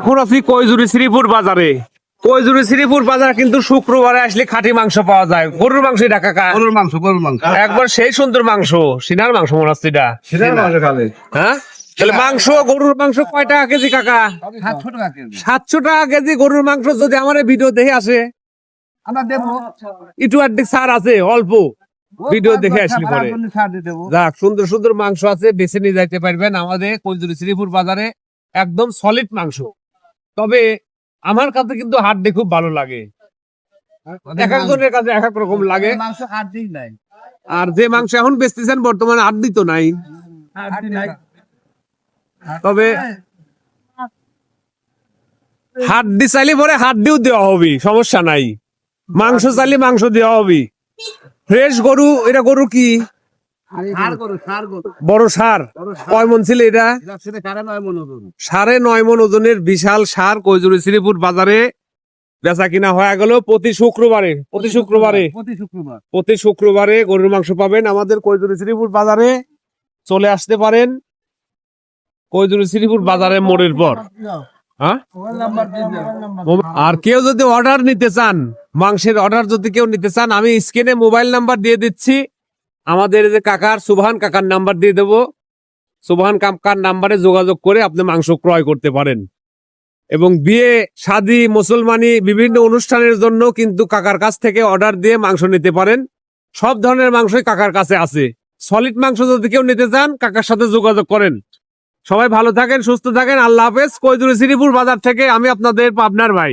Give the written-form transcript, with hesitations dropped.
এখন আছি কৈজুরি শ্রীপুর বাজারে। কৈজুরি শ্রীপুর বাজার কিন্তু শুক্রবারে আসলে খাঁটি মাংস পাওয়া যায়। গরুর মাংস এটা কাকা? গরুর মাংস একবার সেই সুন্দর মাংস, সিনার মাংস মনে হচ্ছে এটা। হ্যাঁ, তাহলে মাংস, গরুর মাংস কয় টাকা কেজি কাকা? 700 টাকা কেজি। 700 টাকা কেজি গরুর মাংস। যদি আমার ভিডিও দেখে আসে আমরা দেবো একটু আর্ধেক ছাড় আছে, অল্প ভিডিও দেখে আসলে পরে। যাক, সুন্দর সুন্দর মাংস আছে, বেছে নিয়ে যাইতে পারবেন আমাদের কৈজুরি শ্রীপুর বাজারে। একদম সলিড মাংস। তবে আমার কাছে কিন্তু হাড্ডি খুব ভালো লাগে, এক একজনের কাছে এক এক রকম লাগে। মাংস হাড্ডি নাই, আর যে মাংস এখন বেচতেছেন বর্তমানে হাড্ডি তো নাই। হাড্ডি নাই। তবে হাড্ডি চাইলে পরে হাড্ডিও দেওয়া হবে, সমস্যা নাই। মাংস চাইলে মাংস দেওয়া হবে। ফ্রেশ গরু। এটা গরু কি? ষাঁড় গরু, ষাঁড় গরু। বড় সার। কয় মন ছিল এটা? এটা ছেলে 9.5 মণ ওজন। 9.5 মন ওজনের বিশাল সার কৈজুরি শ্রীপুর বাজারে বেচা কিনা হয়ে গেল প্রতি শুক্রবারে। প্রতি শুক্রবার প্রতি শুক্রবারে গরুর মাংস পাবেন আমাদের কৈজুরি শ্রীপুর বাজারে। চলে আসতে পারেন কৈজুরি শ্রীপুর বাজারে মোড়ের পর। হ্যাঁ, আর কেউ যদি অর্ডার নিতে চান, মাংসের অর্ডার যদি কেউ নিতে চান, আমি স্ক্রিনে মোবাইল নাম্বার দিয়ে দিচ্ছি। আমাদের যে কাকার, সুবহান কাকার নাম্বার দিয়ে দেবো। সুবহান কাকার নাম্বারে যোগাযোগ করে আপনি মাংস ক্রয় করতে পারেন। এবং বিয়ে, শাদী, মুসলমানি বিভিন্ন অনুষ্ঠানের জন্য কিন্তু কাকার কাছ থেকে অর্ডার দিয়ে মাংস নিতে পারেন। সব ধরনের মাংসই কাকার কাছে আছে। সলিড মাংস যদি কেউ নিতে চান, কাকার সাথে যোগাযোগ করেন। সবাই ভালো থাকেন, সুস্থ থাকেন। আল্লাহ হাফেজ। কৈজুরি শ্রীপুর বাজার থেকে আমি আপনাদের পাবনার ভাই।